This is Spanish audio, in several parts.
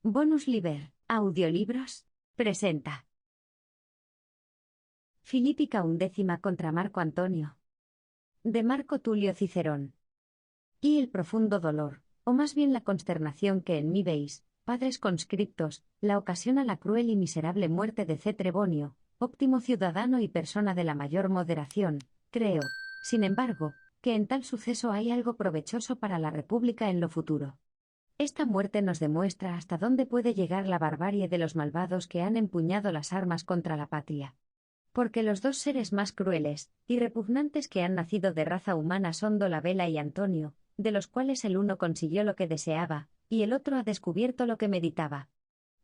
Bonus Liber, Audiolibros, presenta Filípica undécima contra Marco Antonio. De Marco Tulio Cicerón. Y el profundo dolor, o más bien la consternación que en mí veis, padres conscriptos, la ocasiona la cruel y miserable muerte de C. Trebonio, óptimo ciudadano y persona de la mayor moderación. Creo, sin embargo, que en tal suceso hay algo provechoso para la República en lo futuro. Esta muerte nos demuestra hasta dónde puede llegar la barbarie de los malvados que han empuñado las armas contra la patria. Porque los dos seres más crueles y repugnantes que han nacido de raza humana son Dolabela y Antonio, de los cuales el uno consiguió lo que deseaba, y el otro ha descubierto lo que meditaba.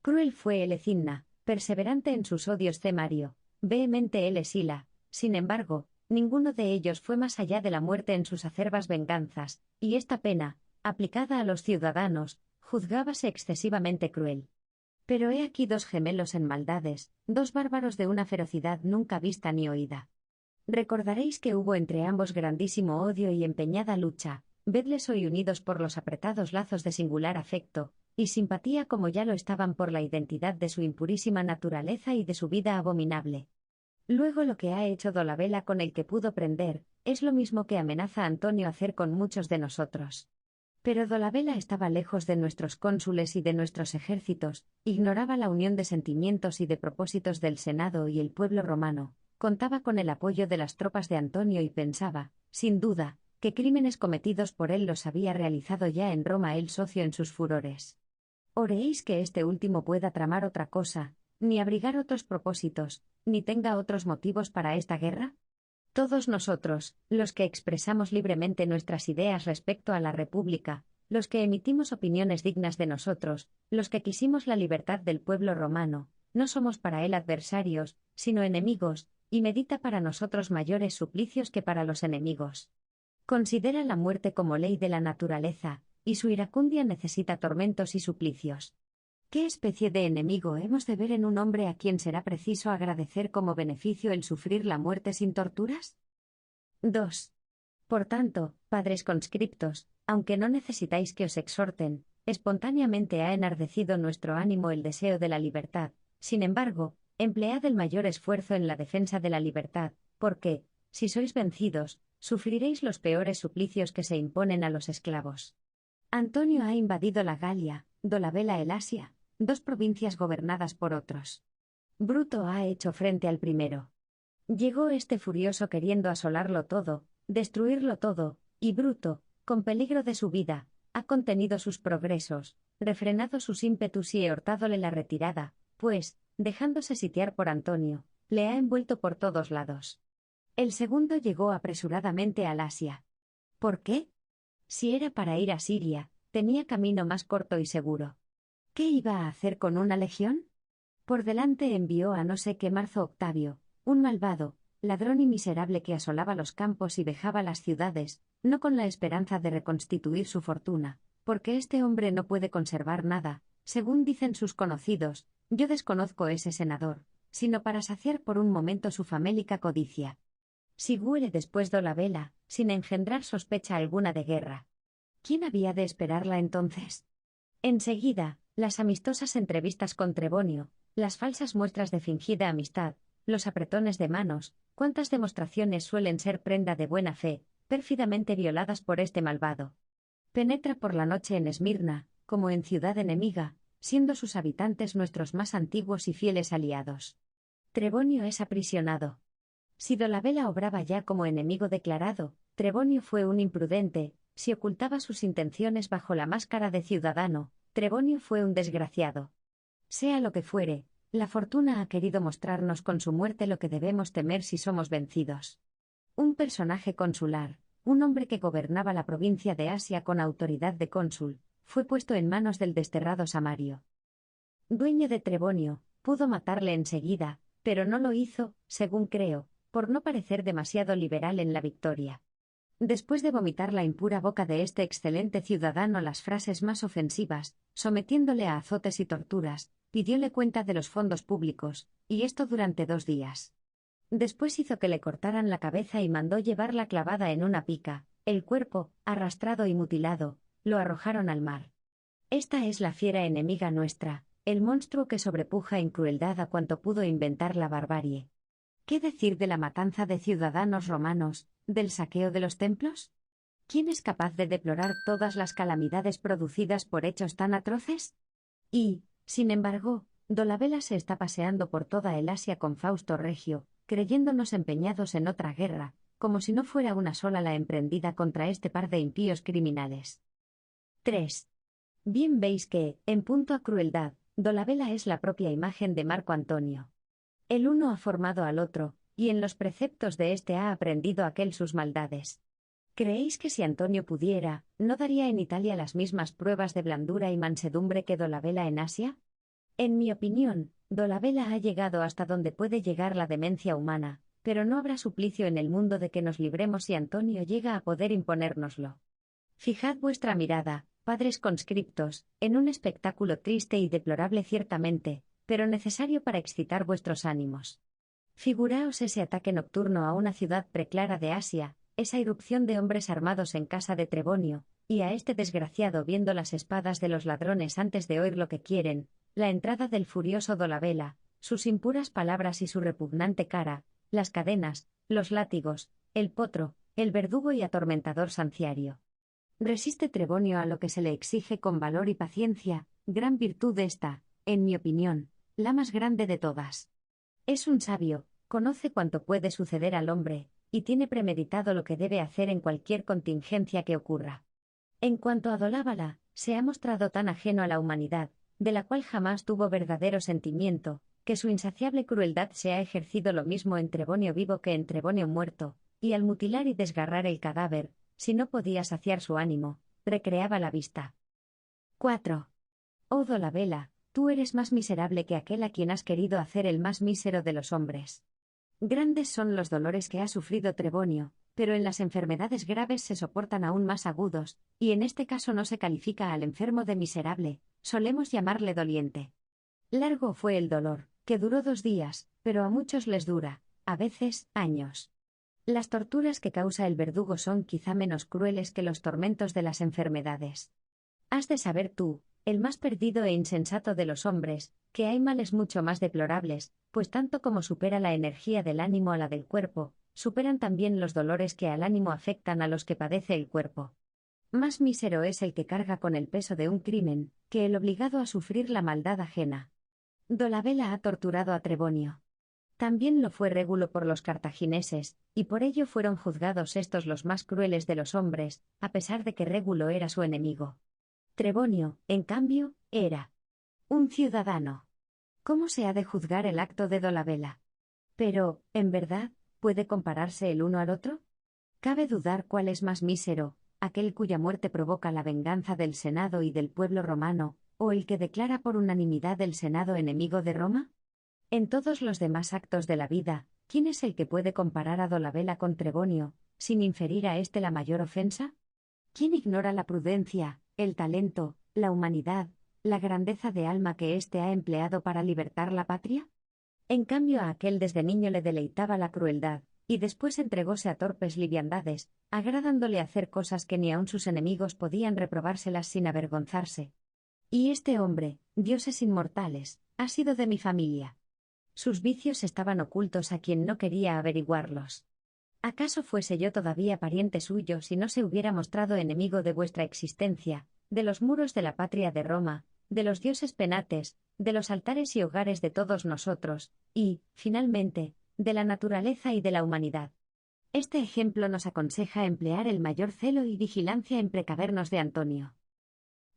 Cruel fue el Ecinna, perseverante en sus odios C. Mario, vehemente el Escila, sin embargo, ninguno de ellos fue más allá de la muerte en sus acerbas venganzas, y esta pena, aplicada a los ciudadanos, juzgábase excesivamente cruel. Pero he aquí dos gemelos en maldades, dos bárbaros de una ferocidad nunca vista ni oída. Recordaréis que hubo entre ambos grandísimo odio y empeñada lucha, vedles hoy unidos por los apretados lazos de singular afecto y simpatía como ya lo estaban por la identidad de su impurísima naturaleza y de su vida abominable. Luego lo que ha hecho Dolabela con el que pudo prender, es lo mismo que amenaza Antonio hacer con muchos de nosotros. Pero Dolabela estaba lejos de nuestros cónsules y de nuestros ejércitos, ignoraba la unión de sentimientos y de propósitos del Senado y el pueblo romano, contaba con el apoyo de las tropas de Antonio y pensaba, sin duda, que crímenes cometidos por él los había realizado ya en Roma el socio en sus furores. ¿Oréis que este último pueda tramar otra cosa, ni abrigar otros propósitos, ni tenga otros motivos para esta guerra? Todos nosotros, los que expresamos libremente nuestras ideas respecto a la República, los que emitimos opiniones dignas de nosotros, los que quisimos la libertad del pueblo romano, no somos para él adversarios, sino enemigos, y medita para nosotros mayores suplicios que para los enemigos. Considera la muerte como ley de la naturaleza, y su iracundia necesita tormentos y suplicios. ¿Qué especie de enemigo hemos de ver en un hombre a quien será preciso agradecer como beneficio el sufrir la muerte sin torturas? 2. Por tanto, padres conscriptos, aunque no necesitáis que os exhorten, espontáneamente ha enardecido nuestro ánimo el deseo de la libertad, sin embargo, emplead el mayor esfuerzo en la defensa de la libertad, porque, si sois vencidos, sufriréis los peores suplicios que se imponen a los esclavos. Antonio ha invadido la Galia, Dolabela el Asia, dos provincias gobernadas por otros. Bruto ha hecho frente al primero. Llegó este furioso queriendo asolarlo todo, destruirlo todo, y Bruto, con peligro de su vida, ha contenido sus progresos, refrenado sus ímpetus y exhortádole la retirada, pues, dejándose sitiar por Antonio, le ha envuelto por todos lados. El segundo llegó apresuradamente al Asia. ¿Por qué? Si era para ir a Siria, tenía camino más corto y seguro. ¿Qué iba a hacer con una legión? Por delante envió a no sé qué Marzo Octavio, un malvado, ladrón y miserable que asolaba los campos y vejaba las ciudades, no con la esperanza de reconstituir su fortuna, porque este hombre no puede conservar nada, según dicen sus conocidos, yo desconozco ese senador, sino para saciar por un momento su famélica codicia. Siguiere después Dolabela, sin engendrar sospecha alguna de guerra. ¿Quién había de esperarla entonces? Enseguida, las amistosas entrevistas con Trebonio, las falsas muestras de fingida amistad, los apretones de manos, cuántas demostraciones suelen ser prenda de buena fe, pérfidamente violadas por este malvado. Penetra por la noche en Esmirna, como en ciudad enemiga, siendo sus habitantes nuestros más antiguos y fieles aliados. Trebonio es aprisionado. Si Dolabela obraba ya como enemigo declarado, Trebonio fue un imprudente, si ocultaba sus intenciones bajo la máscara de ciudadano, Trebonio fue un desgraciado. Sea lo que fuere, la fortuna ha querido mostrarnos con su muerte lo que debemos temer si somos vencidos. Un personaje consular, un hombre que gobernaba la provincia de Asia con autoridad de cónsul, fue puesto en manos del desterrado Samario. Dueño de Trebonio, pudo matarle enseguida, pero no lo hizo, según creo, por no parecer demasiado liberal en la victoria. Después de vomitar la impura boca de este excelente ciudadano las frases más ofensivas, sometiéndole a azotes y torturas, pidióle cuenta de los fondos públicos, y esto durante 2 días. Después hizo que le cortaran la cabeza y mandó llevarla clavada en una pica, el cuerpo, arrastrado y mutilado, lo arrojaron al mar. Esta es la fiera enemiga nuestra, el monstruo que sobrepuja en crueldad a cuanto pudo inventar la barbarie. ¿Qué decir de la matanza de ciudadanos romanos, del saqueo de los templos? ¿Quién es capaz de deplorar todas las calamidades producidas por hechos tan atroces? Y, sin embargo, Dolabella se está paseando por toda el Asia con Fausto Regio, creyéndonos empeñados en otra guerra, como si no fuera una sola la emprendida contra este par de impíos criminales. 3. Bien veis que, en punto a crueldad, Dolabella es la propia imagen de Marco Antonio. El uno ha formado al otro, y en los preceptos de éste ha aprendido aquel sus maldades. ¿Creéis que si Antonio pudiera, no daría en Italia las mismas pruebas de blandura y mansedumbre que Dolabella en Asia? En mi opinión, Dolabella ha llegado hasta donde puede llegar la demencia humana, pero no habrá suplicio en el mundo de que nos libremos si Antonio llega a poder imponérnoslo. Fijad vuestra mirada, padres conscriptos, en un espectáculo triste y deplorable ciertamente, pero necesario para excitar vuestros ánimos. Figuraos ese ataque nocturno a una ciudad preclara de Asia, esa irrupción de hombres armados en casa de Trebonio, y a este desgraciado viendo las espadas de los ladrones antes de oír lo que quieren, la entrada del furioso Dolabella, sus impuras palabras y su repugnante cara, las cadenas, los látigos, el potro, el verdugo y atormentador Sanciario. Resiste Trebonio a lo que se le exige con valor y paciencia, gran virtud esta, en mi opinión, la más grande de todas. Es un sabio, conoce cuánto puede suceder al hombre, y tiene premeditado lo que debe hacer en cualquier contingencia que ocurra. En cuanto a Dolabella, se ha mostrado tan ajeno a la humanidad, de la cual jamás tuvo verdadero sentimiento, que su insaciable crueldad se ha ejercido lo mismo en Trebonio vivo que en Trebonio muerto, y al mutilar y desgarrar el cadáver, si no podía saciar su ánimo, recreaba la vista. 4. Oh Dolabella, tú eres más miserable que aquel a quien has querido hacer el más mísero de los hombres. Grandes son los dolores que ha sufrido Trebonio, pero en las enfermedades graves se soportan aún más agudos, y en este caso no se califica al enfermo de miserable, solemos llamarle doliente. Largo fue el dolor, que duró 2 días, pero a muchos les dura, a veces, años. Las torturas que causa el verdugo son quizá menos crueles que los tormentos de las enfermedades. Has de saber tú, el más perdido e insensato de los hombres, que hay males mucho más deplorables, pues tanto como supera la energía del ánimo a la del cuerpo, superan también los dolores que al ánimo afectan a los que padece el cuerpo. Más mísero es el que carga con el peso de un crimen, que el obligado a sufrir la maldad ajena. Dolabella ha torturado a Trebonio. También lo fue Régulo por los cartagineses, y por ello fueron juzgados estos los más crueles de los hombres, a pesar de que Régulo era su enemigo. Trebonio, en cambio, era un ciudadano. ¿Cómo se ha de juzgar el acto de Dolabella? Pero, en verdad, ¿puede compararse el uno al otro? ¿Cabe dudar cuál es más mísero, aquel cuya muerte provoca la venganza del Senado y del pueblo romano, o el que declara por unanimidad el Senado enemigo de Roma? En todos los demás actos de la vida, ¿quién es el que puede comparar a Dolabella con Trebonio, sin inferir a éste la mayor ofensa? ¿Quién ignora la prudencia, el talento, la humanidad, la grandeza de alma que éste ha empleado para libertar la patria? En cambio a aquel desde niño le deleitaba la crueldad, y después entregóse a torpes liviandades, agradándole hacer cosas que ni aun sus enemigos podían reprobárselas sin avergonzarse. Y este hombre, dioses inmortales, ha sido de mi familia. Sus vicios estaban ocultos a quien no quería averiguarlos. ¿Acaso fuese yo todavía pariente suyo si no se hubiera mostrado enemigo de vuestra existencia, de los muros de la patria de Roma, de los dioses penates, de los altares y hogares de todos nosotros, y, finalmente, de la naturaleza y de la humanidad? Este ejemplo nos aconseja emplear el mayor celo y vigilancia en precavernos de Antonio.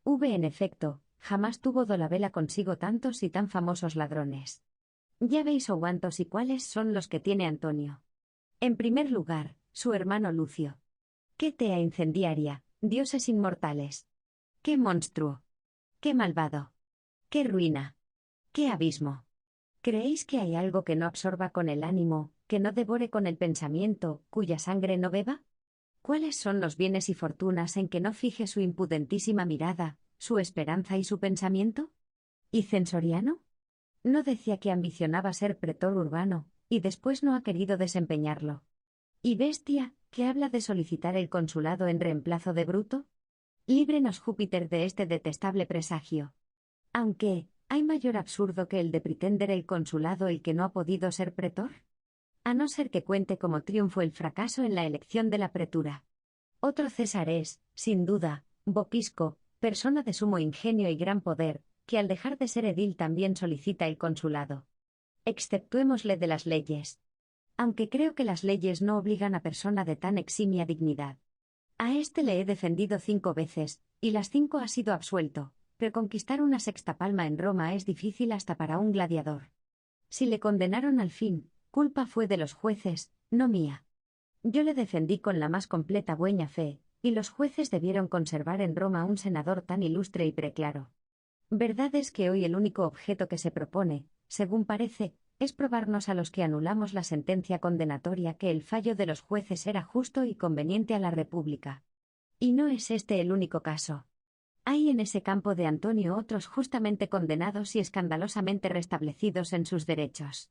En efecto, jamás tuvo Dolabella consigo tantos y tan famosos ladrones. Ya veis cuántos y cuáles son los que tiene Antonio. En primer lugar, su hermano Lucio. ¡Qué tea incendiaria, dioses inmortales! ¡Qué monstruo! ¡Qué malvado! ¡Qué ruina! ¡Qué abismo! ¿Creéis que hay algo que no absorba con el ánimo, que no devore con el pensamiento, cuya sangre no beba? ¿Cuáles son los bienes y fortunas en que no fije su impudentísima mirada, su esperanza y su pensamiento? ¿Y Censoriano? No decía que ambicionaba ser pretor urbano, y después no ha querido desempeñarlo. ¿Y Bestia, que habla de solicitar el consulado en reemplazo de Bruto? Líbrenos Júpiter de este detestable presagio. Aunque, ¿hay mayor absurdo que el de pretender el consulado el que no ha podido ser pretor? A no ser que cuente como triunfo el fracaso en la elección de la pretura. Otro César es, sin duda, Vopisco, persona de sumo ingenio y gran poder, que al dejar de ser edil también solicita el consulado. Exceptuémosle de las leyes. Aunque creo que las leyes no obligan a persona de tan eximia dignidad. A este le he defendido 5 veces, y las 5 ha sido absuelto, pero conquistar una sexta palma en Roma es difícil hasta para un gladiador. Si le condenaron al fin, culpa fue de los jueces, no mía. Yo le defendí con la más completa buena fe, y los jueces debieron conservar en Roma un senador tan ilustre y preclaro. Verdad es que hoy el único objeto que se propone, según parece, es probarnos a los que anulamos la sentencia condenatoria que el fallo de los jueces era justo y conveniente a la República. Y no es este el único caso. Hay en ese campo de Antonio otros justamente condenados y escandalosamente restablecidos en sus derechos.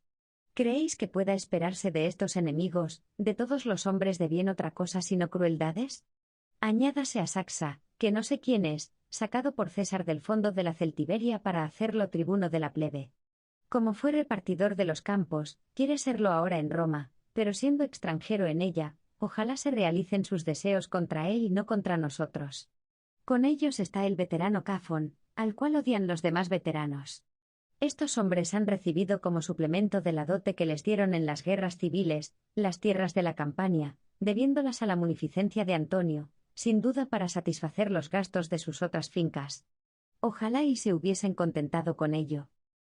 ¿Creéis que pueda esperarse de estos enemigos, de todos los hombres de bien otra cosa sino crueldades? Añádase a Saxa, que no sé quién es, sacado por César del fondo de la Celtiberia para hacerlo tribuno de la plebe. Como fue repartidor de los campos, quiere serlo ahora en Roma, pero siendo extranjero en ella, ojalá se realicen sus deseos contra él y no contra nosotros. Con ellos está el veterano Cafón, al cual odian los demás veteranos. Estos hombres han recibido como suplemento de la dote que les dieron en las guerras civiles, las tierras de la Campania, debiéndolas a la munificencia de Antonio, sin duda para satisfacer los gastos de sus otras fincas. Ojalá y se hubiesen contentado con ello.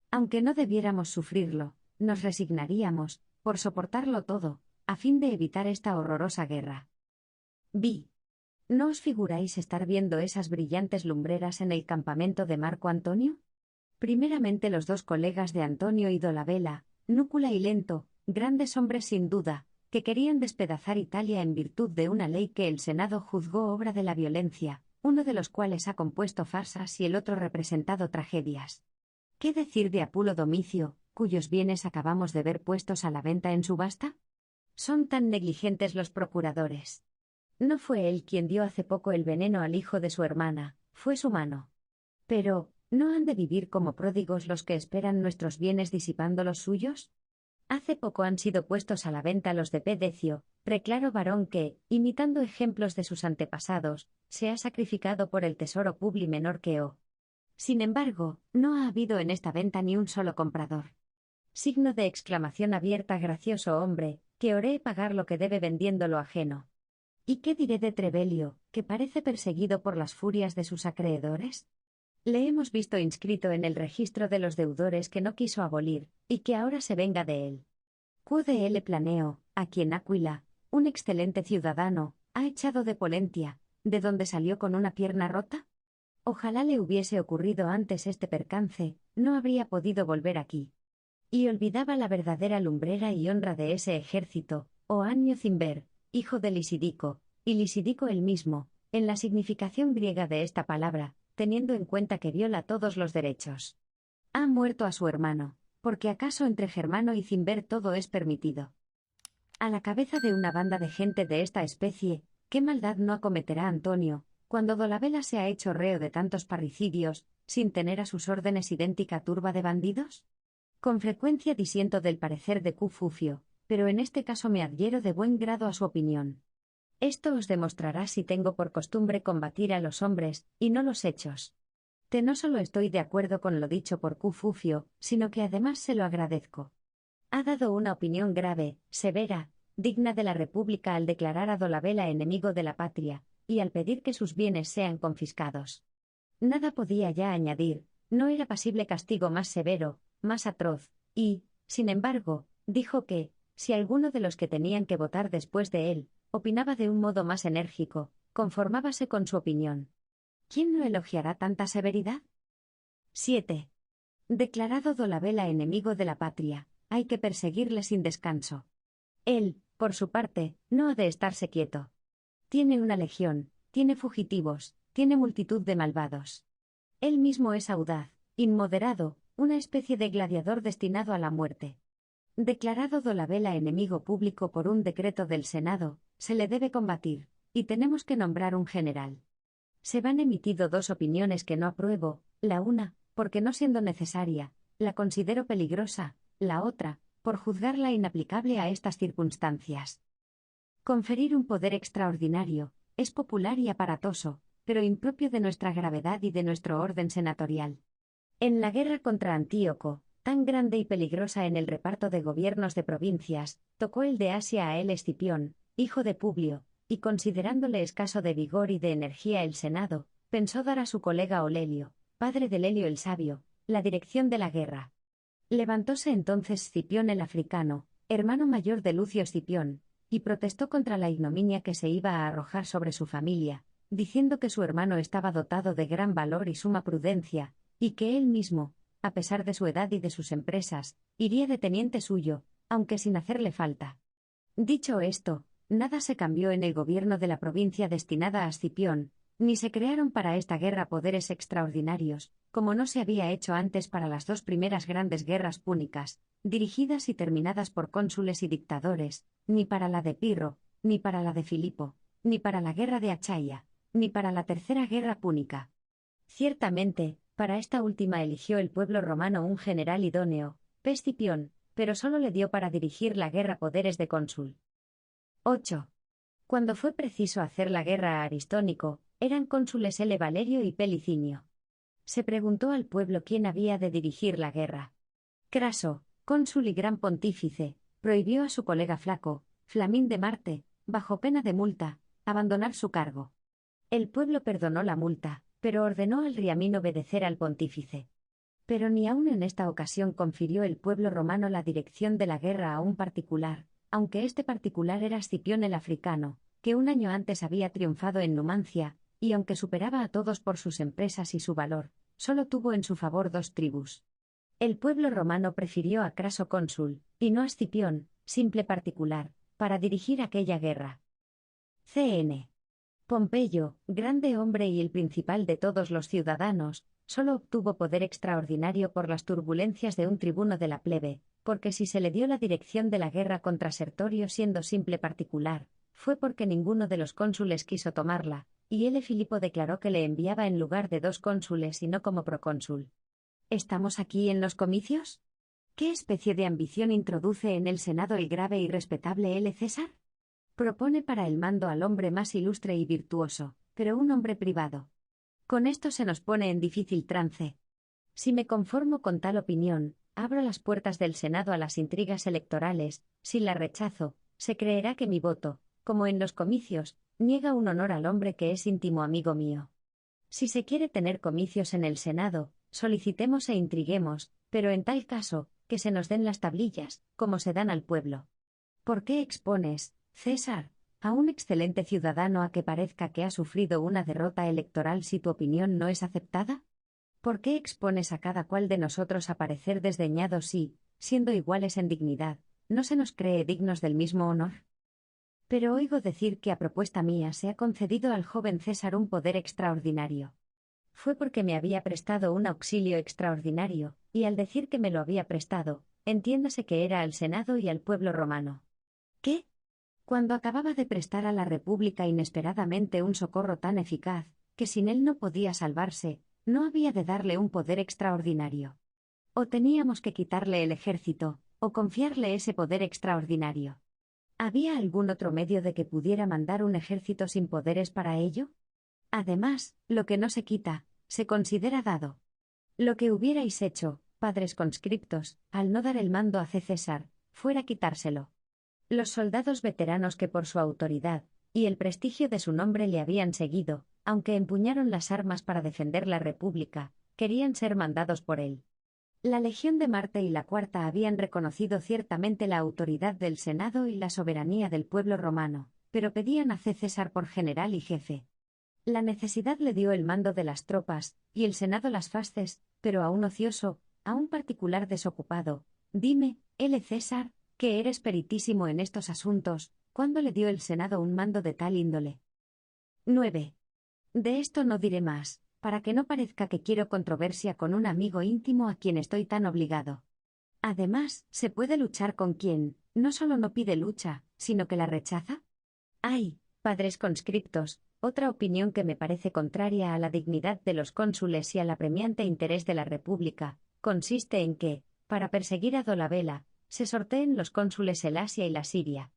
Aunque no debiéramos sufrirlo, nos resignaríamos, por soportarlo todo, a fin de evitar esta horrorosa guerra. Vi. ¿No os figuráis estar viendo esas brillantes lumbreras en el campamento de Marco Antonio? Primeramente los 2 colegas de Antonio y Dolabella, Núcula y Lento, grandes hombres sin duda, que querían despedazar Italia en virtud de una ley que el Senado juzgó obra de la violencia, uno de los cuales ha compuesto farsas y el otro representado tragedias. ¿Qué decir de Apulo Domicio, cuyos bienes acabamos de ver puestos a la venta en subasta? Son tan negligentes los procuradores. No fue él quien dio hace poco el veneno al hijo de su hermana, fue su mano. Pero, ¿no han de vivir como pródigos los que esperan nuestros bienes disipando los suyos? Hace poco han sido puestos a la venta los de P. Decio, preclaro varón que, imitando ejemplos de sus antepasados, se ha sacrificado por el tesoro publi menor que O. Sin embargo, no ha habido en esta venta ni un solo comprador. Signo de exclamación abierta gracioso hombre, que oré pagar lo que debe vendiendo lo ajeno. ¿Y qué diré de Trevelio, que parece perseguido por las furias de sus acreedores? Le hemos visto inscrito en el registro de los deudores que no quiso abolir, y que ahora se venga de él. Cude L. Planeo, a quien Aquila, un excelente ciudadano, ha echado de Polentia, de donde salió con una pierna rota. Ojalá le hubiese ocurrido antes este percance, no habría podido volver aquí. Y olvidaba la verdadera lumbrera y honra de ese ejército, Oannio Cimber, hijo de Lisidico, y Lisidico el mismo, en la significación griega de esta palabra, teniendo en cuenta que viola todos los derechos. Ha muerto a su hermano, porque acaso entre Germano y Cimber todo es permitido. A la cabeza de una banda de gente de esta especie, ¿qué maldad no acometerá Antonio, cuando Dolabella se ha hecho reo de tantos parricidios, sin tener a sus órdenes idéntica turba de bandidos? Con frecuencia disiento del parecer de Q. Fufio, pero en este caso me adhiero de buen grado a su opinión. Esto os demostrará si tengo por costumbre combatir a los hombres, y no los hechos. No solo estoy de acuerdo con lo dicho por Q. Fufio, sino que además se lo agradezco. Ha dado una opinión grave, severa, digna de la República al declarar a Dolabella enemigo de la patria, y al pedir que sus bienes sean confiscados. Nada podía ya añadir, no era pasible castigo más severo, más atroz, y, sin embargo, dijo que, si alguno de los que tenían que votar después de él, opinaba de un modo más enérgico, conformábase con su opinión. ¿Quién no elogiará tanta severidad? 7. Declarado Dolabella enemigo de la patria, hay que perseguirle sin descanso. Él, por su parte, no ha de estarse quieto. Tiene una legión, tiene fugitivos, tiene multitud de malvados. Él mismo es audaz, inmoderado, una especie de gladiador destinado a la muerte. Declarado Dolabella enemigo público por un decreto del Senado, se le debe combatir, y tenemos que nombrar un general. Se van emitido dos opiniones que no apruebo, la una, porque no siendo necesaria, la considero peligrosa, la otra, por juzgarla inaplicable a estas circunstancias. Conferir un poder extraordinario, es popular y aparatoso, pero impropio de nuestra gravedad y de nuestro orden senatorial. En la guerra contra Antíoco, tan grande y peligrosa en el reparto de gobiernos de provincias, tocó el de Asia a él Escipión, hijo de Publio, y considerándole escaso de vigor y de energía el Senado, pensó dar a su colega Olelio, padre de Lelio el Sabio, la dirección de la guerra. Levantóse entonces Escipión el africano, hermano mayor de Lucio Escipión, y protestó contra la ignominia que se iba a arrojar sobre su familia, diciendo que su hermano estaba dotado de gran valor y suma prudencia, y que él mismo, a pesar de su edad y de sus empresas, iría de teniente suyo, aunque sin hacerle falta. Dicho esto, nada se cambió en el gobierno de la provincia destinada a Escipión, ni se crearon para esta guerra poderes extraordinarios, como no se había hecho antes para las dos primeras grandes guerras púnicas, dirigidas y terminadas por cónsules y dictadores, ni para la de Pirro, ni para la de Filipo, ni para la guerra de Achaia, ni para la tercera guerra púnica. Ciertamente, para esta última eligió el pueblo romano un general idóneo, Escipión, pero solo le dio para dirigir la guerra poderes de cónsul. 8. Cuando fue preciso hacer la guerra a Aristónico, eran cónsules L. Valerio y P. Licinio. Se preguntó al pueblo quién había de dirigir la guerra. Craso, cónsul y gran pontífice, prohibió a su colega Flaco, Flamín de Marte, bajo pena de multa, abandonar su cargo. El pueblo perdonó la multa, pero ordenó al Riamín obedecer al pontífice. Pero ni aun en esta ocasión confirió el pueblo romano la dirección de la guerra a un particular, aunque este particular era Escipión el africano, que un año antes había triunfado en Numancia, y aunque superaba a todos por sus empresas y su valor, solo tuvo en su favor dos tribus. El pueblo romano prefirió a Craso cónsul, y no a Escipión, simple particular, para dirigir aquella guerra. CN. Pompeyo, grande hombre y el principal de todos los ciudadanos, solo obtuvo poder extraordinario por las turbulencias de un tribuno de la plebe, porque si se le dio la dirección de la guerra contra Sertorio siendo simple particular, fue porque ninguno de los cónsules quiso tomarla, y L. Filipo declaró que le enviaba en lugar de dos cónsules y no como procónsul. ¿Estamos aquí en los comicios? ¿Qué especie de ambición introduce en el Senado el grave y respetable L. César? Propone para el mando al hombre más ilustre y virtuoso, pero un hombre privado. Con esto se nos pone en difícil trance. Si me conformo con tal opinión, abro las puertas del Senado a las intrigas electorales; si la rechazo, se creerá que mi voto, como en los comicios, niega un honor al hombre que es íntimo amigo mío. Si se quiere tener comicios en el Senado, solicitemos e intriguemos, pero en tal caso, que se nos den las tablillas, como se dan al pueblo. ¿Por qué expones, César, a un excelente ciudadano a que parezca que ha sufrido una derrota electoral si tu opinión no es aceptada? ¿Por qué expones a cada cual de nosotros a parecer desdeñado si, siendo iguales en dignidad, no se nos cree dignos del mismo honor? Pero oigo decir que a propuesta mía se ha concedido al joven César un poder extraordinario. Fue porque me había prestado un auxilio extraordinario, y al decir que me lo había prestado, entiéndase que era al Senado y al pueblo romano. ¿Qué? Cuando acababa de prestar a la República inesperadamente un socorro tan eficaz, que sin él no podía salvarse, ¿no había de darle un poder extraordinario? ¿O teníamos que quitarle el ejército, o confiarle ese poder extraordinario? ¿Había algún otro medio de que pudiera mandar un ejército sin poderes para ello? Además, lo que no se quita, se considera dado. Lo que hubierais hecho, padres conscriptos, al no dar el mando a César, fuera quitárselo. Los soldados veteranos que por su autoridad, y el prestigio de su nombre le habían seguido, aunque empuñaron las armas para defender la República, querían ser mandados por él. La Legión de Marte y la Cuarta habían reconocido ciertamente la autoridad del Senado y la soberanía del pueblo romano, pero pedían a César por general y jefe. La necesidad le dio el mando de las tropas, y el Senado las fasces, pero a un ocioso, a un particular desocupado. Dime, L. César, que eres peritísimo en estos asuntos, ¿cuándo le dio el Senado un mando de tal índole? 9. De esto no diré más, para que no parezca que quiero controversia con un amigo íntimo a quien estoy tan obligado. Además, ¿se puede luchar con quien, no solo no pide lucha, sino que la rechaza? ¡Ay, padres conscriptos, Otra opinión que me parece contraria a la dignidad de los cónsules y al apremiante interés de la República, consiste en que, para perseguir a Dolabella, se sorteen los cónsules el Asia y la Siria.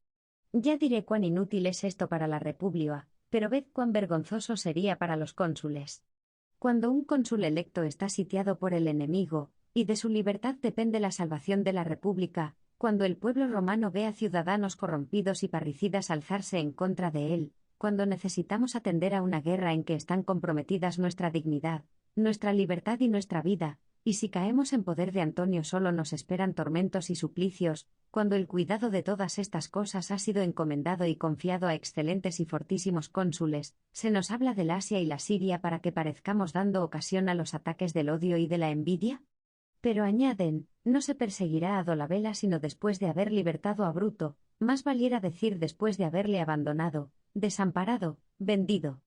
Ya diré cuán inútil es esto para la República, pero ved cuán vergonzoso sería para los cónsules. Cuando un cónsul electo está sitiado por el enemigo, y de su libertad depende la salvación de la República, cuando el pueblo romano ve a ciudadanos corrompidos y parricidas alzarse en contra de él, cuando necesitamos atender a una guerra en que están comprometidas nuestra dignidad, nuestra libertad y nuestra vida, y si caemos en poder de Antonio solo nos esperan tormentos y suplicios, cuando el cuidado de todas estas cosas ha sido encomendado y confiado a excelentes y fortísimos cónsules, se nos habla del Asia y la Siria para que parezcamos dando ocasión a los ataques del odio y de la envidia. Pero añaden, no se perseguirá a Dolabella sino después de haber libertado a Bruto, más valiera decir después de haberle abandonado, desamparado, vendido.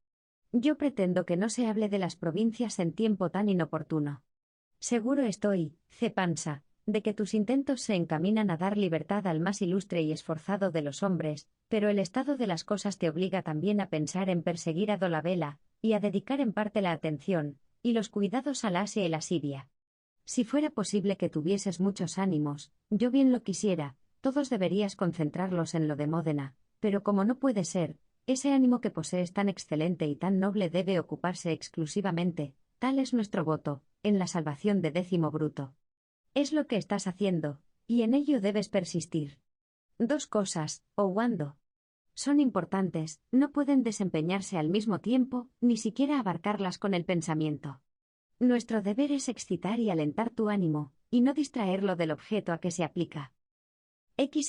Yo pretendo que no se hable de las provincias en tiempo tan inoportuno. Seguro estoy, Cepansa, de que tus intentos se encaminan a dar libertad al más ilustre y esforzado de los hombres, pero el estado de las cosas te obliga también a pensar en perseguir a Dolabella, y a dedicar en parte la atención, y los cuidados al Asia y la Siria. Si fuera posible que tuvieses muchos ánimos, yo bien lo quisiera, todos deberías concentrarlos en lo de Módena, pero como no puede ser, ese ánimo que posees tan excelente y tan noble debe ocuparse exclusivamente, tal es nuestro voto, en la salvación de Décimo Bruto. Es lo que estás haciendo, y en ello debes persistir. Dos cosas, Owando. Son importantes, no pueden desempeñarse al mismo tiempo, ni siquiera abarcarlas con el pensamiento. Nuestro deber es excitar y alentar tu ánimo, y no distraerlo del objeto a que se aplica.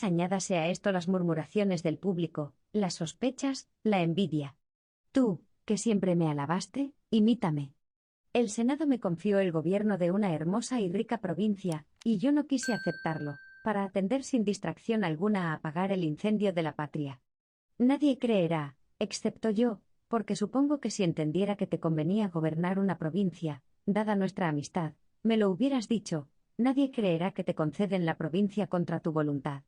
Añádase a esto las murmuraciones del público, las sospechas, la envidia. Tú, que siempre me alabaste, imítame. El Senado me confió el gobierno de una hermosa y rica provincia, y yo no quise aceptarlo, para atender sin distracción alguna a apagar el incendio de la patria. Nadie creerá, excepto yo, porque supongo que si entendiera que te convenía gobernar una provincia, dada nuestra amistad, me lo hubieras dicho, nadie creerá que te conceden la provincia contra tu voluntad.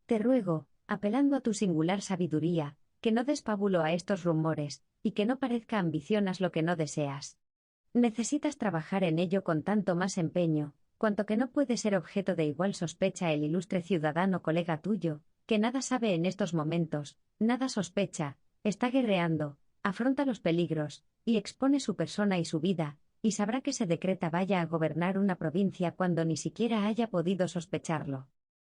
Te ruego, apelando a tu singular sabiduría, que no des pábulo a estos rumores, y que no parezca ambicionas lo que no deseas. Necesitas trabajar en ello con tanto más empeño, cuanto que no puede ser objeto de igual sospecha el ilustre ciudadano colega tuyo, que nada sabe en estos momentos, nada sospecha, está guerreando, afronta los peligros, y expone su persona y su vida, y sabrá que se decreta vaya a gobernar una provincia cuando ni siquiera haya podido sospecharlo.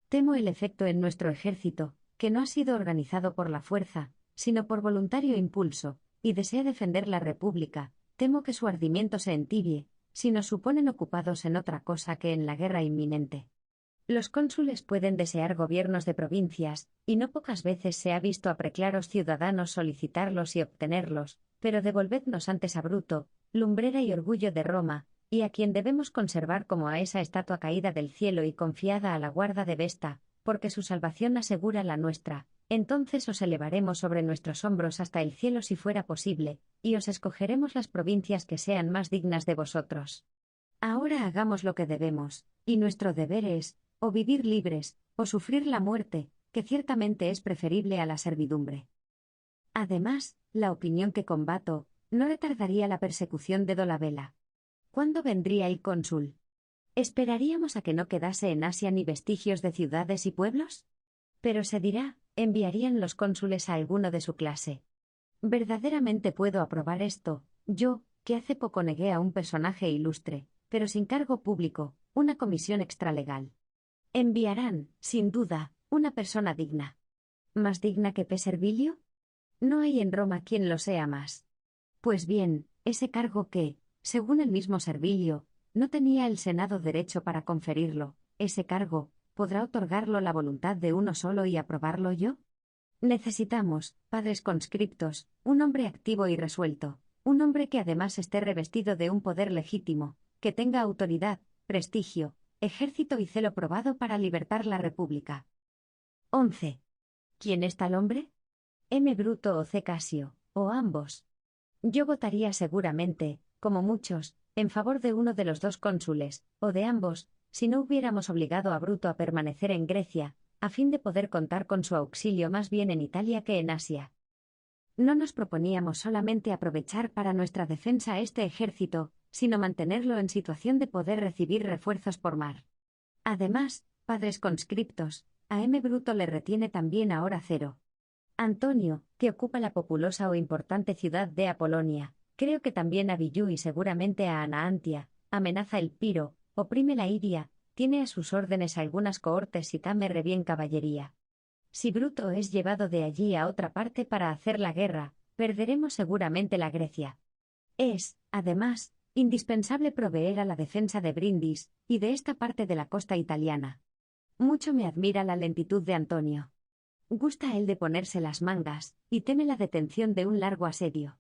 Temo el efecto en nuestro ejército, que no ha sido organizado por la fuerza, sino por voluntario impulso, y desea defender la República. Temo que su ardimiento se entibie, si nos suponen ocupados en otra cosa que en la guerra inminente. Los cónsules pueden desear gobiernos de provincias, y no pocas veces se ha visto a preclaros ciudadanos solicitarlos y obtenerlos, pero devolvednos antes a Bruto, lumbrera y orgullo de Roma, y a quien debemos conservar como a esa estatua caída del cielo y confiada a la guarda de Vesta, porque su salvación asegura la nuestra. Entonces os elevaremos sobre nuestros hombros hasta el cielo si fuera posible, y os escogeremos las provincias que sean más dignas de vosotros. Ahora hagamos lo que debemos, y nuestro deber es, o vivir libres, o sufrir la muerte, que ciertamente es preferible a la servidumbre. Además, la opinión que combato, no retardaría la persecución de Dolabella. ¿Cuándo vendría el cónsul? ¿Esperaríamos a que no quedase en Asia ni vestigios de ciudades y pueblos? Pero se dirá, enviarían los cónsules a alguno de su clase. Verdaderamente puedo aprobar esto, yo, que hace poco negué a un personaje ilustre, pero sin cargo público, una comisión extralegal. Enviarán, sin duda, una persona digna. ¿Más digna que P. Servilio? No hay en Roma quien lo sea más. Pues bien, ese cargo que, según el mismo Servilio, no tenía el Senado derecho para conferirlo, ese cargo, ¿podrá otorgarlo la voluntad de uno solo y aprobarlo yo? Necesitamos, padres conscriptos, un hombre activo y resuelto, un hombre que además esté revestido de un poder legítimo, que tenga autoridad, prestigio, ejército y celo probado para libertar la República. 11. ¿Quién es tal hombre? M. Bruto o C. Casio, o ambos. Yo votaría seguramente, como muchos, en favor de uno de los dos cónsules, o de ambos, si no hubiéramos obligado a Bruto a permanecer en Grecia, a fin de poder contar con su auxilio más bien en Italia que en Asia. No nos proponíamos solamente aprovechar para nuestra defensa este ejército, sino mantenerlo en situación de poder recibir refuerzos por mar. Además, padres conscriptos, a M. Bruto le retiene también ahora Cero. Antonio, que ocupa la populosa o importante ciudad de Apolonia, creo que también a Villú y seguramente a Anaantia, amenaza el Piro, oprime la Iria, tiene a sus órdenes algunas cohortes y tame re bien caballería. Si Bruto es llevado de allí a otra parte para hacer la guerra, perderemos seguramente la Grecia. Es, además, indispensable proveer a la defensa de Brindis, y de esta parte de la costa italiana. Mucho me admira la lentitud de Antonio. Gusta él de ponerse las mangas, y teme la detención de un largo asedio.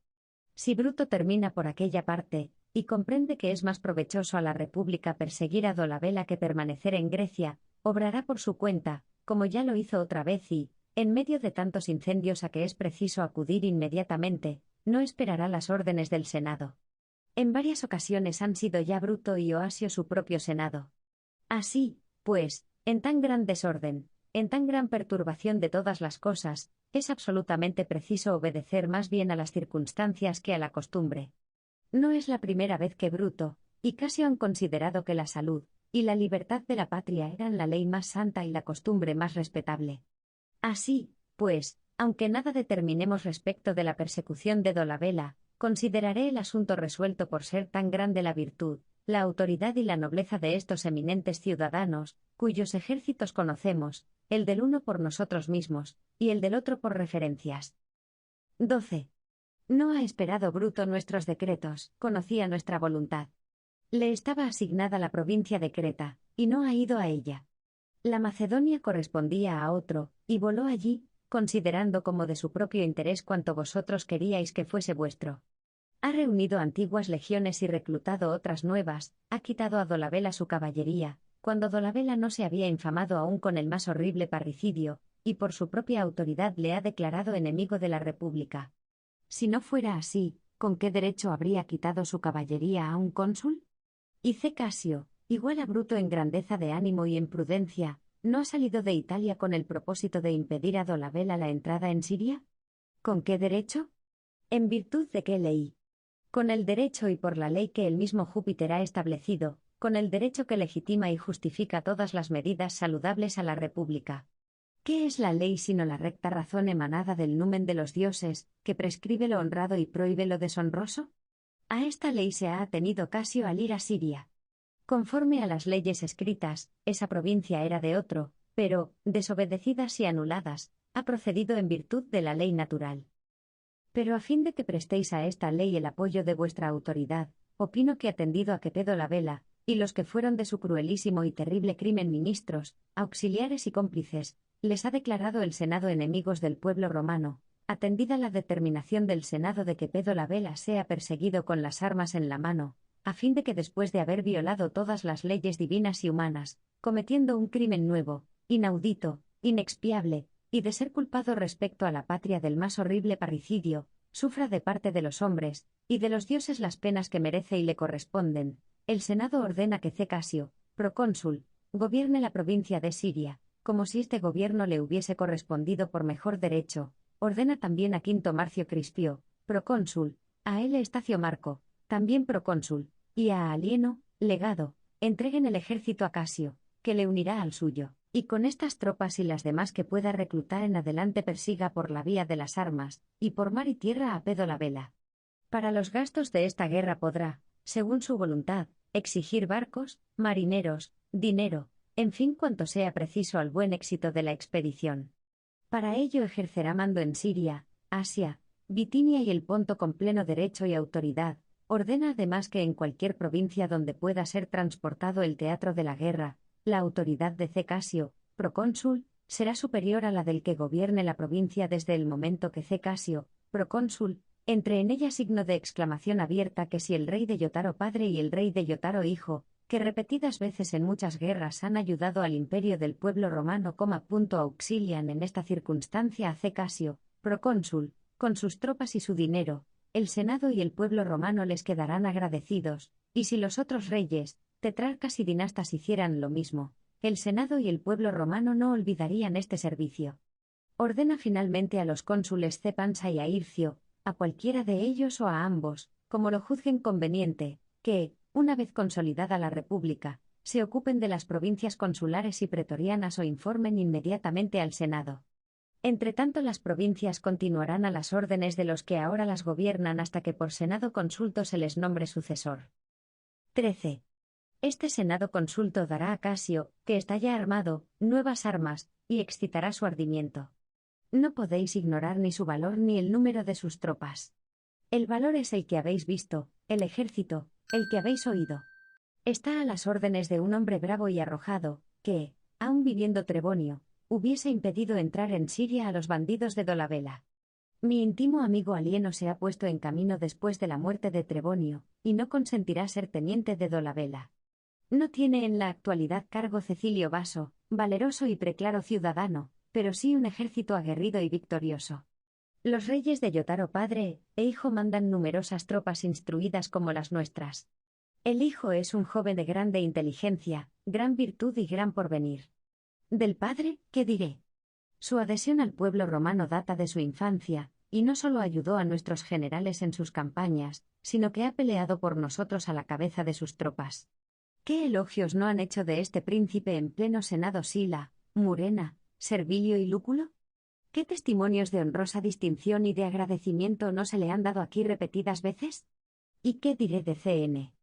Si Bruto termina por aquella parte, y comprende que es más provechoso a la República perseguir a Dolabela que permanecer en Grecia, obrará por su cuenta, como ya lo hizo otra vez y, en medio de tantos incendios a que es preciso acudir inmediatamente, no esperará las órdenes del Senado. En varias ocasiones han sido ya Bruto y Oasio su propio Senado. Así, pues, en tan gran desorden, en tan gran perturbación de todas las cosas, es absolutamente preciso obedecer más bien a las circunstancias que a la costumbre. No es la primera vez que Bruto y Casio han considerado que la salud y la libertad de la patria eran la ley más santa y la costumbre más respetable. Así, pues, aunque nada determinemos respecto de la persecución de Dolabela, consideraré el asunto resuelto por ser tan grande la virtud, la autoridad y la nobleza de estos eminentes ciudadanos, cuyos ejércitos conocemos, el del uno por nosotros mismos, y el del otro por referencias. 12. No ha esperado Bruto nuestros decretos, conocía nuestra voluntad. Le estaba asignada la provincia de Creta, y no ha ido a ella. La Macedonia correspondía a otro, y voló allí, considerando como de su propio interés cuanto vosotros queríais que fuese vuestro. Ha reunido antiguas legiones y reclutado otras nuevas, ha quitado a Dolabela su caballería, cuando Dolabela no se había infamado aún con el más horrible parricidio, y por su propia autoridad le ha declarado enemigo de la República. Si no fuera así, ¿con qué derecho habría quitado su caballería a un cónsul? Y C. Casio, igual a Bruto en grandeza de ánimo y en prudencia, ¿no ha salido de Italia con el propósito de impedir a Dolabela la entrada en Siria? ¿Con qué derecho? ¿En virtud de qué ley? Con el derecho y por la ley que el mismo Júpiter ha establecido, con el derecho que legitima y justifica todas las medidas saludables a la República. ¿Qué es la ley sino la recta razón emanada del numen de los dioses, que prescribe lo honrado y prohíbe lo deshonroso? A esta ley se ha atenido Casio al ir a Siria. Conforme a las leyes escritas, esa provincia era de otro, pero, desobedecidas y anuladas, ha procedido en virtud de la ley natural. Pero a fin de que prestéis a esta ley el apoyo de vuestra autoridad, opino que atendido a que Dolabela, y los que fueron de su cruelísimo y terrible crimen ministros, auxiliares y cómplices, les ha declarado el Senado enemigos del pueblo romano, atendida la determinación del Senado de que Dolabela sea perseguido con las armas en la mano, a fin de que después de haber violado todas las leyes divinas y humanas, cometiendo un crimen nuevo, inaudito, inexpiable, y de ser culpado respecto a la patria del más horrible parricidio, sufra de parte de los hombres, y de los dioses las penas que merece y le corresponden. El Senado ordena que C. Casio, procónsul, gobierne la provincia de Siria, como si este gobierno le hubiese correspondido por mejor derecho. Ordena también a Quinto Marcio Crispio, procónsul, a L. Estacio Marco, también procónsul, y a Alieno, legado, entreguen el ejército a Casio, que le unirá al suyo, y con estas tropas y las demás que pueda reclutar en adelante persiga por la vía de las armas, y por mar y tierra a Dolabela. Para los gastos de esta guerra podrá, según su voluntad, exigir barcos, marineros, dinero, en fin cuanto sea preciso al buen éxito de la expedición. Para ello ejercerá mando en Siria, Asia, Bitinia y el Ponto con pleno derecho y autoridad. Ordena además que en cualquier provincia donde pueda ser transportado el teatro de la guerra, la autoridad de C. Casio, procónsul, será superior a la del que gobierne la provincia desde el momento que C. Casio, procónsul, entre en ella signo de exclamación abierta que si el rey de Iotaro padre y el rey de Iotaro hijo, que repetidas veces en muchas guerras han ayudado al imperio del pueblo romano, auxilian en esta circunstancia a C. Casio, procónsul, con sus tropas y su dinero, el Senado y el pueblo romano les quedarán agradecidos, y si los otros reyes, tetrarcas y dinastas hicieran lo mismo, el Senado y el pueblo romano no olvidarían este servicio. Ordena finalmente a los cónsules Cepansa y a Ircio, a cualquiera de ellos o a ambos, como lo juzguen conveniente, que, una vez consolidada la República, se ocupen de las provincias consulares y pretorianas o informen inmediatamente al Senado. Entretanto, las provincias continuarán a las órdenes de los que ahora las gobiernan hasta que por Senado consulto se les nombre sucesor. 13. Este Senado consulto dará a Casio, que está ya armado, nuevas armas, y excitará su ardimiento. No podéis ignorar ni su valor ni el número de sus tropas. El valor es el que habéis visto, el ejército, el que habéis oído. Está a las órdenes de un hombre bravo y arrojado, que, aun viviendo Trebonio, hubiese impedido entrar en Siria a los bandidos de Dolabela. Mi íntimo amigo Alieno se ha puesto en camino después de la muerte de Trebonio, y no consentirá ser teniente de Dolabela. No tiene en la actualidad cargo Cecilio Baso, valeroso y preclaro ciudadano, pero sí un ejército aguerrido y victorioso. Los reyes de Yotaro padre e hijo mandan numerosas tropas instruidas como las nuestras. El hijo es un joven de grande inteligencia, gran virtud y gran porvenir. Del padre, ¿qué diré? Su adhesión al pueblo romano data de su infancia, y no solo ayudó a nuestros generales en sus campañas, sino que ha peleado por nosotros a la cabeza de sus tropas. ¿Qué elogios no han hecho de este príncipe en pleno senado Sila, Murena, Servilio y Lúculo? ¿Qué testimonios de honrosa distinción y de agradecimiento no se le han dado aquí repetidas veces? ¿Y qué diré de C.N.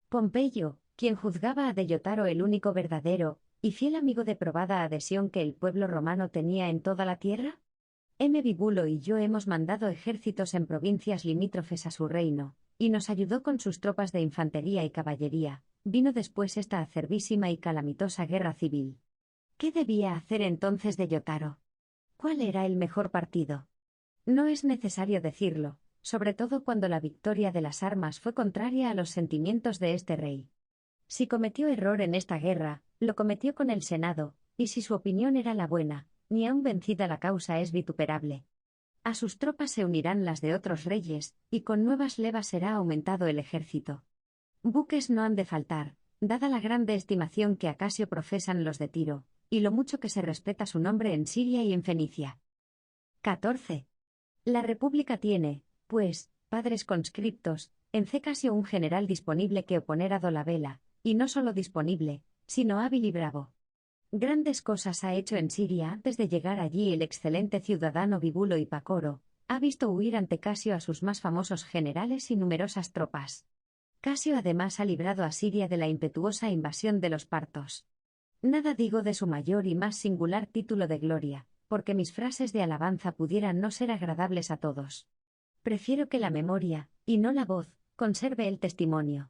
Pompeyo, quien juzgaba a Deyotaro el único verdadero y fiel amigo de probada adhesión que el pueblo romano tenía en toda la tierra? M. Bibulo y yo hemos mandado ejércitos en provincias limítrofes a su reino, y nos ayudó con sus tropas de infantería y caballería. Vino después esta acerbísima y calamitosa guerra civil. ¿Qué debía hacer entonces Deyotaro? ¿Cuál era el mejor partido? No es necesario decirlo, sobre todo cuando la victoria de las armas fue contraria a los sentimientos de este rey. Si cometió error en esta guerra, lo cometió con el Senado, y si su opinión era la buena, ni aun vencida la causa es vituperable. A sus tropas se unirán las de otros reyes, y con nuevas levas será aumentado el ejército. Buques no han de faltar, dada la grande estimación que a Casio profesan los de Tiro, y lo mucho que se respeta su nombre en Siria y en Fenicia. 14. La República tiene, pues, padres conscriptos, en C. Casio un general disponible que oponer a Dolabela, y no solo disponible, sino hábil y bravo. Grandes cosas ha hecho en Siria antes de llegar allí el excelente ciudadano Bibulo y Pacoro, ha visto huir ante Casio a sus más famosos generales y numerosas tropas. Casio además ha librado a Siria de la impetuosa invasión de los partos. Nada digo de su mayor y más singular título de gloria, porque mis frases de alabanza pudieran no ser agradables a todos. Prefiero que la memoria, y no la voz, conserve el testimonio.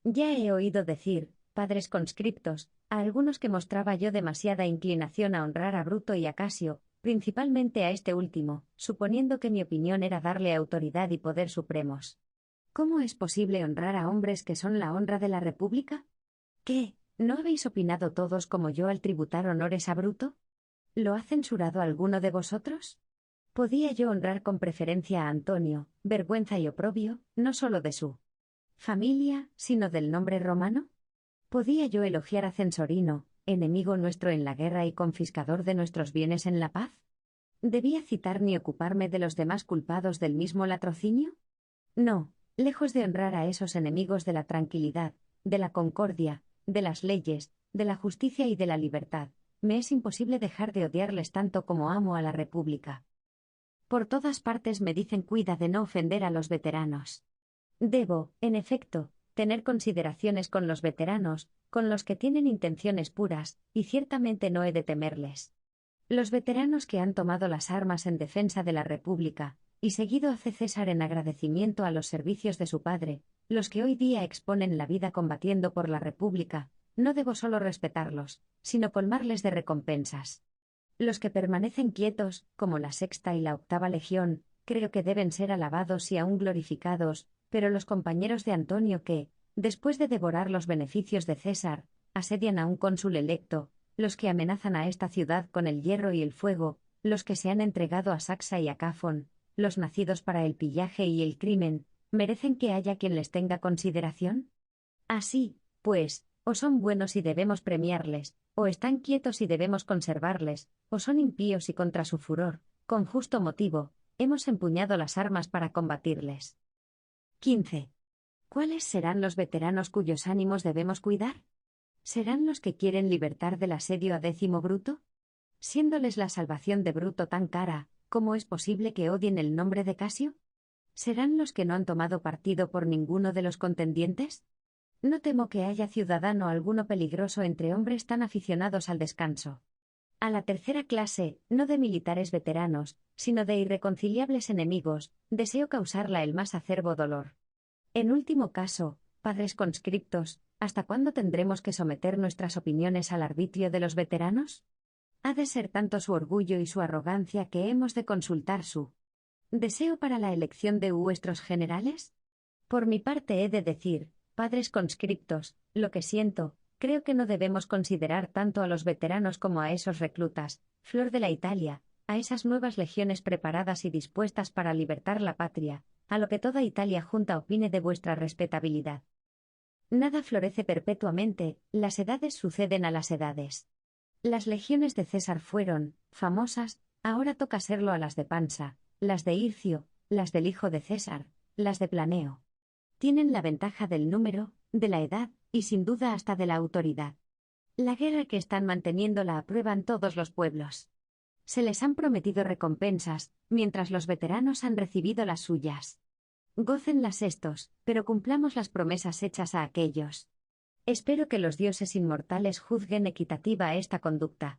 Ya he oído decir, padres conscriptos, a algunos que mostraba yo demasiada inclinación a honrar a Bruto y a Casio, principalmente a este último, suponiendo que mi opinión era darle autoridad y poder supremos. ¿Cómo es posible honrar a hombres que son la honra de la República? ¿Qué, no habéis opinado todos como yo al tributar honores a Bruto? ¿Lo ha censurado alguno de vosotros? ¿Podía yo honrar con preferencia a Antonio, vergüenza y oprobio, no solo de su familia, sino del nombre romano? ¿Podía yo elogiar a Censorino, enemigo nuestro en la guerra y confiscador de nuestros bienes en la paz? ¿Debía citar ni ocuparme de los demás culpados del mismo latrocinio? No, lejos de honrar a esos enemigos de la tranquilidad, de la concordia, de las leyes, de la justicia y de la libertad, me es imposible dejar de odiarles tanto como amo a la República. Por todas partes me dicen cuida de no ofender a los veteranos. Debo, en efecto, tener consideraciones con los veteranos, con los que tienen intenciones puras, y ciertamente no he de temerles. Los veteranos que han tomado las armas en defensa de la República, y seguido a César en agradecimiento a los servicios de su padre, los que hoy día exponen la vida combatiendo por la República, no debo solo respetarlos, sino colmarles de recompensas. Los que permanecen quietos, como la Sexta y la Octava Legión, creo que deben ser alabados y aún glorificados, pero los compañeros de Antonio que, después de devorar los beneficios de César, asedian a un cónsul electo, los que amenazan a esta ciudad con el hierro y el fuego, los que se han entregado a Saxa y a Cafón, los nacidos para el pillaje y el crimen, ¿merecen que haya quien les tenga consideración? Así, pues, O son buenos y debemos premiarles, o están quietos y debemos conservarles, o son impíos y contra su furor, con justo motivo, hemos empuñado las armas para combatirles. 15. ¿Cuáles serán los veteranos cuyos ánimos debemos cuidar? ¿Serán los que quieren libertar del asedio a Décimo Bruto? Siéndoles la salvación de Bruto tan cara, ¿cómo es posible que odien el nombre de Casio? ¿Serán los que no han tomado partido por ninguno de los contendientes? No temo que haya ciudadano alguno peligroso entre hombres tan aficionados al descanso. A la tercera clase, no de militares veteranos, sino de irreconciliables enemigos, deseo causarla el más acerbo dolor. En último caso, padres conscriptos, ¿hasta cuándo tendremos que someter nuestras opiniones al arbitrio de los veteranos? ¿Ha de ser tanto su orgullo y su arrogancia que hemos de consultar su deseo para la elección de vuestros generales? Por mi parte he de decir, padres conscriptos, lo que siento, creo que no debemos considerar tanto a los veteranos como a esos reclutas, flor de la Italia, a esas nuevas legiones preparadas y dispuestas para libertar la patria, a lo que toda Italia junta opine de vuestra respetabilidad. Nada florece perpetuamente, las edades suceden a las edades. Las legiones de César fueron famosas, ahora toca serlo a las de Pansa, las de Hircio, las del hijo de César, las de Planeo. Tienen la ventaja del número, de la edad, y sin duda hasta de la autoridad. La guerra que están manteniendo la aprueban todos los pueblos. Se les han prometido recompensas, mientras los veteranos han recibido las suyas. Gócenlas estos, pero cumplamos las promesas hechas a aquellos. Espero que los dioses inmortales juzguen equitativa esta conducta.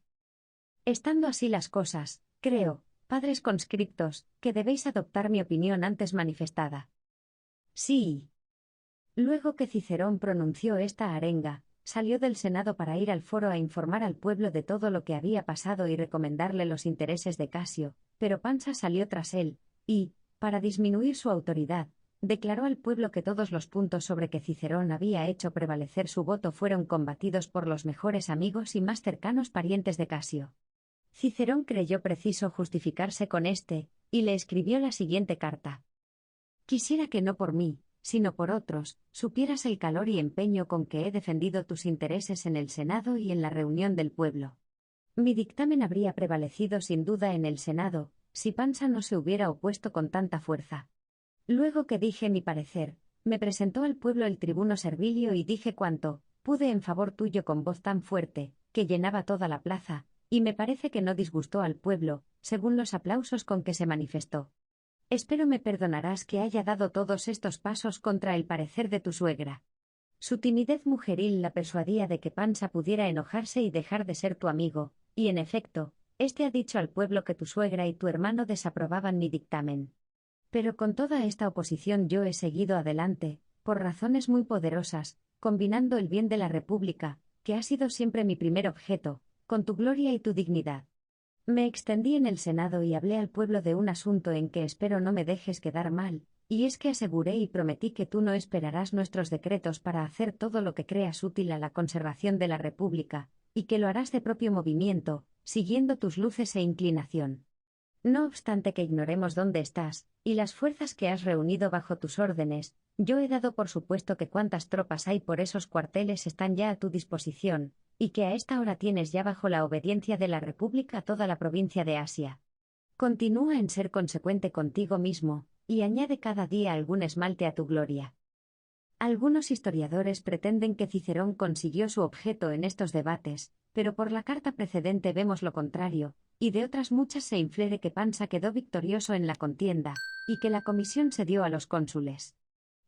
Estando así las cosas, creo, padres conscriptos, que debéis adoptar mi opinión antes manifestada. Sí. Luego que Cicerón pronunció esta arenga, salió del Senado para ir al foro a informar al pueblo de todo lo que había pasado y recomendarle los intereses de Casio, pero Pansa salió tras él, y, para disminuir su autoridad, declaró al pueblo que todos los puntos sobre que Cicerón había hecho prevalecer su voto fueron combatidos por los mejores amigos y más cercanos parientes de Casio. Cicerón creyó preciso justificarse con y le escribió la siguiente carta. Quisiera que no por mí, sino por otros, supieras el calor y empeño con que he defendido tus intereses en el Senado y en la reunión del pueblo. Mi dictamen habría prevalecido sin duda en el Senado, si Pansa no se hubiera opuesto con tanta fuerza. Luego que dije mi parecer, me presentó al pueblo el tribuno Servilio y dije cuanto pude en favor tuyo con voz tan fuerte, que llenaba toda la plaza, y me parece que no disgustó al pueblo, según los aplausos con que se manifestó. Espero me perdonarás que haya dado todos estos pasos contra el parecer de tu suegra. Su timidez mujeril la persuadía de que Pansa pudiera enojarse y dejar de ser tu amigo, y en efecto, éste ha dicho al pueblo que tu suegra y tu hermano desaprobaban mi dictamen. Pero con toda esta oposición yo he seguido adelante, por razones muy poderosas, combinando el bien de la República, que ha sido siempre mi primer objeto, con tu gloria y tu dignidad. Me extendí en el Senado y hablé al pueblo de un asunto en que espero no me dejes quedar mal, y es que aseguré y prometí que tú no esperarás nuestros decretos para hacer todo lo que creas útil a la conservación de la República, y que lo harás de propio movimiento, siguiendo tus luces e inclinación. No obstante que ignoremos dónde estás, y las fuerzas que has reunido bajo tus órdenes, yo he dado por supuesto que cuantas tropas hay por esos cuarteles están ya a tu disposición, y que a esta hora tienes ya bajo la obediencia de la República toda la provincia de Asia. Continúa en ser consecuente contigo mismo, y añade cada día algún esmalte a tu gloria. Algunos historiadores pretenden que Cicerón consiguió su objeto en estos debates, pero por la carta precedente vemos lo contrario, y de otras muchas se infiere que Pansa quedó victorioso en la contienda, y que la comisión se dio a los cónsules.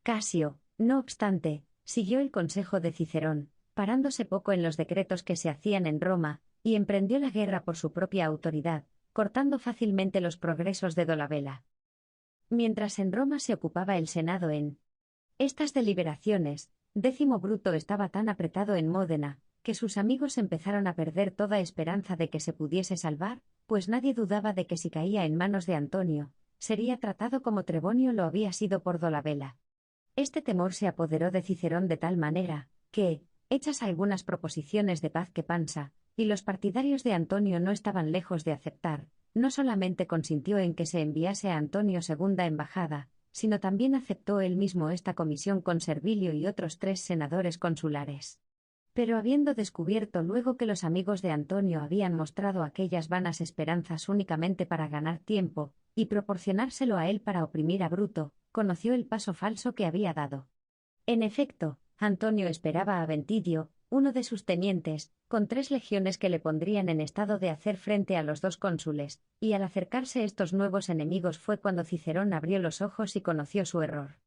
Casio, no obstante, siguió el consejo de Cicerón, parándose poco en los decretos que se hacían en Roma, y emprendió la guerra por su propia autoridad, cortando fácilmente los progresos de Dolabela. Mientras en Roma se ocupaba el Senado en estas deliberaciones, Décimo Bruto estaba tan apretado en Módena, que sus amigos empezaron a perder toda esperanza de que se pudiese salvar, pues nadie dudaba de que si caía en manos de Antonio, sería tratado como Trebonio lo había sido por Dolabela. Este temor se apoderó de Cicerón de tal manera, que, hechas algunas proposiciones de paz que Pansa, y los partidarios de Antonio no estaban lejos de aceptar, no solamente consintió en que se enviase a Antonio segunda embajada, sino también aceptó él mismo esta comisión con Servilio y otros 3 senadores consulares. Pero habiendo descubierto luego que los amigos de Antonio habían mostrado aquellas vanas esperanzas únicamente para ganar tiempo, y proporcionárselo a él para oprimir a Bruto, conoció el paso falso que había dado. En efecto, Antonio esperaba a Ventidio, uno de sus tenientes, con 3 legiones que le pondrían en estado de hacer frente a los 2 cónsules, y al acercarse estos nuevos enemigos fue cuando Cicerón abrió los ojos y conoció su error.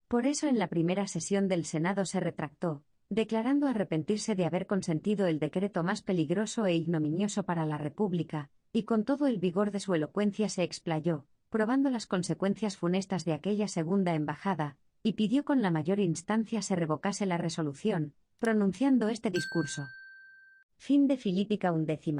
Por eso en la primera sesión del Senado se retractó, declarando arrepentirse de haber consentido el decreto más peligroso e ignominioso para la República, y con todo el vigor de su elocuencia se explayó, probando las consecuencias funestas de aquella segunda embajada, y pidió con la mayor instancia se revocase la resolución, pronunciando este discurso. Fin de Filípica XI.